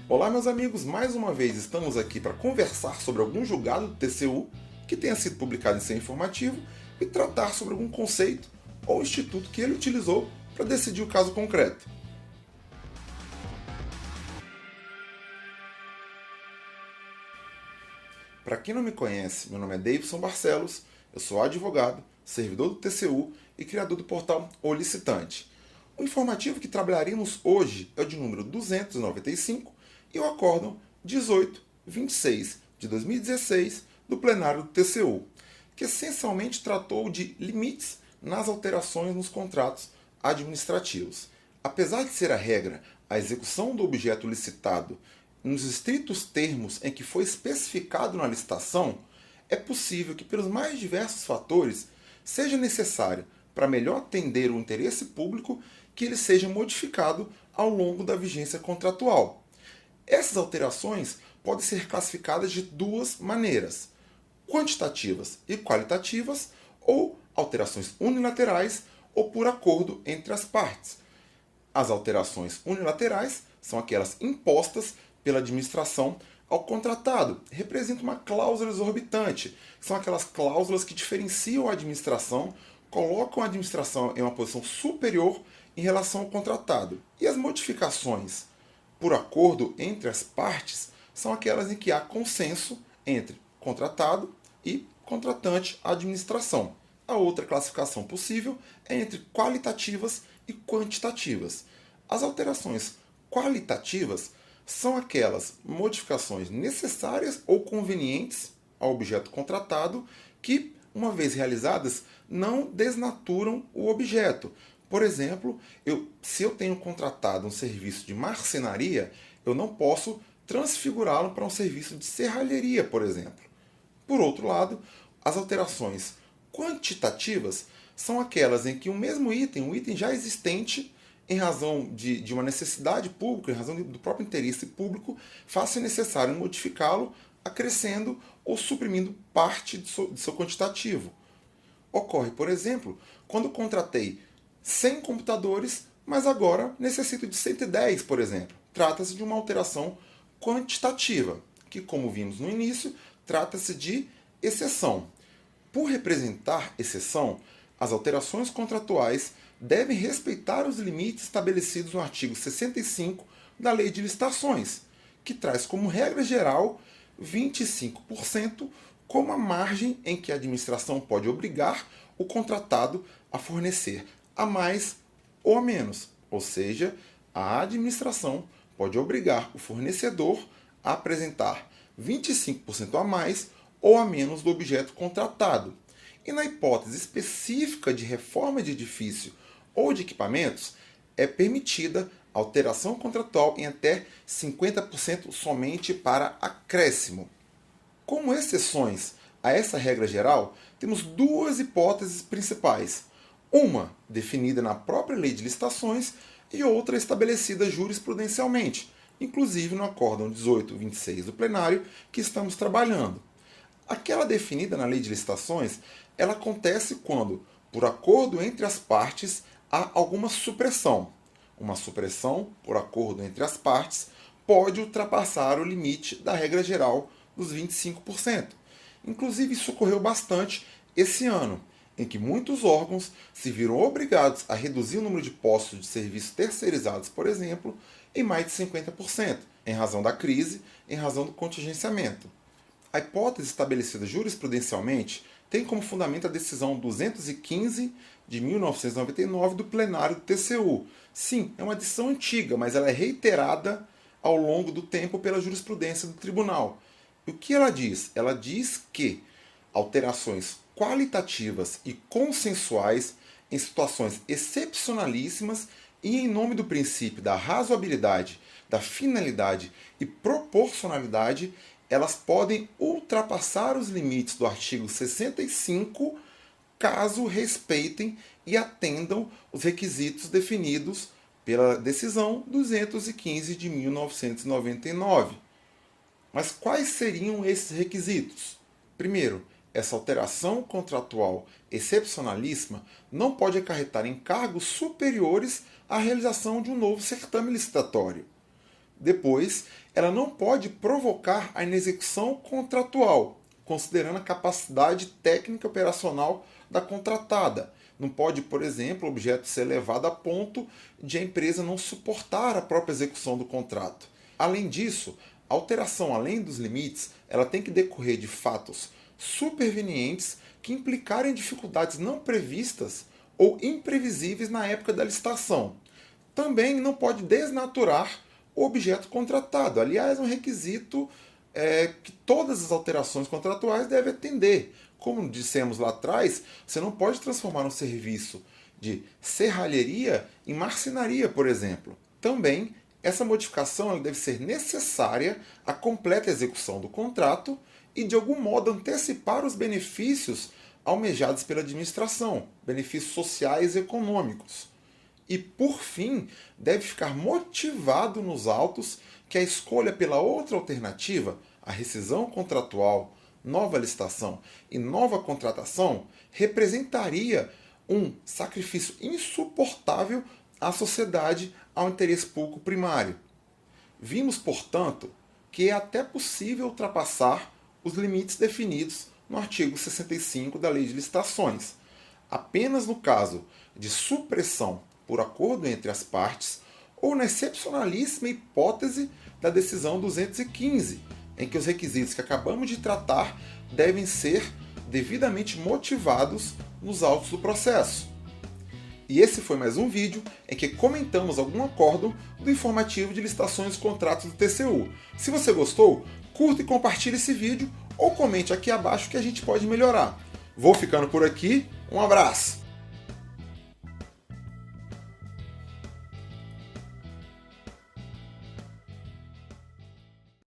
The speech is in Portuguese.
Olá, meus amigos, mais uma vez estamos aqui para conversar sobre algum julgado do TCU que tenha sido publicado em seu informativo e tratar sobre algum conceito ou instituto que ele utilizou para decidir o caso concreto. Para quem não me conhece, meu nome é Davidson Barcelos, eu sou advogado, servidor do TCU e criador do portal O Licitante. O informativo que trabalharemos hoje é o de número 295 e o acórdão 1826 de 2016 do plenário do TCU, que essencialmente tratou de limites nas alterações nos contratos administrativos. Apesar de ser a regra a execução do objeto licitado nos estritos termos em que foi especificado na licitação, é possível que, pelos mais diversos fatores, seja necessário, para melhor atender o interesse público, que ele seja modificado ao longo da vigência contratual. Essas alterações podem ser classificadas de duas maneiras: quantitativas e qualitativas, ou alterações unilaterais ou por acordo entre as partes. As alterações unilaterais são aquelas impostas pela administração ao contratado. Representa uma cláusula exorbitante. São aquelas cláusulas que diferenciam a administração, colocam a administração em uma posição superior em relação ao contratado. E as modificações por acordo entre as partes são aquelas em que há consenso entre contratado e contratante administração. A outra classificação possível é entre qualitativas e quantitativas. As alterações qualitativas são aquelas modificações necessárias ou convenientes ao objeto contratado que, uma vez realizadas, não desnaturam o objeto. Por exemplo, se eu tenho contratado um serviço de marcenaria, eu não posso transfigurá-lo para um serviço de serralheria, por exemplo. Por outro lado, as alterações quantitativas são aquelas em que um mesmo item, um item já existente, em razão de uma necessidade pública, em razão do próprio interesse público, faça necessário modificá-lo, acrescendo ou suprimindo parte de seu quantitativo. Ocorre, por exemplo, quando contratei 100 computadores, mas agora necessito de 110, por exemplo. Trata-se de uma alteração quantitativa, que, como vimos no início, trata-se de exceção. Por representar exceção, as alterações contratuais devem respeitar os limites estabelecidos no artigo 65 da Lei de Licitações, que traz como regra geral 25% como a margem em que a administração pode obrigar o contratado a fornecer a mais ou a menos. Ou seja, a administração pode obrigar o fornecedor a apresentar 25% a mais ou a menos do objeto contratado. E na hipótese específica de reforma de edifício ou de equipamentos, é permitida alteração contratual em até 50% somente para acréscimo. Como exceções a essa regra geral, temos duas hipóteses principais. Uma definida na própria Lei de Licitações e outra estabelecida jurisprudencialmente, inclusive no acórdão 1826 do plenário que estamos trabalhando. Aquela definida na Lei de Licitações, ela acontece quando, por acordo entre as partes, há alguma supressão. Uma supressão, por acordo entre as partes, pode ultrapassar o limite da regra geral dos 25%. Inclusive, isso ocorreu bastante esse ano, em que muitos órgãos se viram obrigados a reduzir o número de postos de serviços terceirizados, por exemplo, em mais de 50%, em razão da crise, em razão do contingenciamento. A hipótese estabelecida jurisprudencialmente tem como fundamento a decisão 215 de 1999 do plenário do TCU. Sim, é uma decisão antiga, mas ela é reiterada ao longo do tempo pela jurisprudência do tribunal. E o que ela diz? Ela diz que alterações qualitativas e consensuais em situações excepcionalíssimas e em nome do princípio da razoabilidade, da finalidade e proporcionalidade, elas podem ultrapassar os limites do artigo 65 caso respeitem e atendam os requisitos definidos pela decisão 215 de 1999. Mas quais seriam esses requisitos? Primeiro, essa alteração contratual excepcionalíssima não pode acarretar encargos superiores à realização de um novo certame licitatório. Depois, ela não pode provocar a inexecução contratual, considerando a capacidade técnica operacional da contratada. Não pode, por exemplo, o objeto ser levado a ponto de a empresa não suportar a própria execução do contrato. Além disso, a alteração além dos limites, ela tem que decorrer de fatos supervenientes que implicarem dificuldades não previstas ou imprevisíveis na época da licitação. Também não pode desnaturar o objeto contratado. Aliás, é um requisito que todas as alterações contratuais devem atender. Como dissemos lá atrás, você não pode transformar um serviço de serralheria em marcenaria, por exemplo. Também, essa modificação ela deve ser necessária à completa execução do contrato e, de algum modo, antecipar os benefícios almejados pela administração, benefícios sociais e econômicos. E, por fim, deve ficar motivado nos autos que a escolha pela outra alternativa, a rescisão contratual, nova licitação e nova contratação, representaria um sacrifício insuportável à sociedade ao interesse público primário. Vimos, portanto, que é até possível ultrapassar os limites definidos no artigo 65 da Lei de Licitações, apenas no caso de supressão por acordo entre as partes ou na excepcionalíssima hipótese da decisão 215, em que os requisitos que acabamos de tratar devem ser devidamente motivados nos autos do processo. E esse foi mais um vídeo em que comentamos algum acórdão do informativo de licitações e contratos do TCU. Se você gostou, curta e compartilhe esse vídeo ou comente aqui abaixo que a gente pode melhorar. Vou ficando por aqui, um abraço!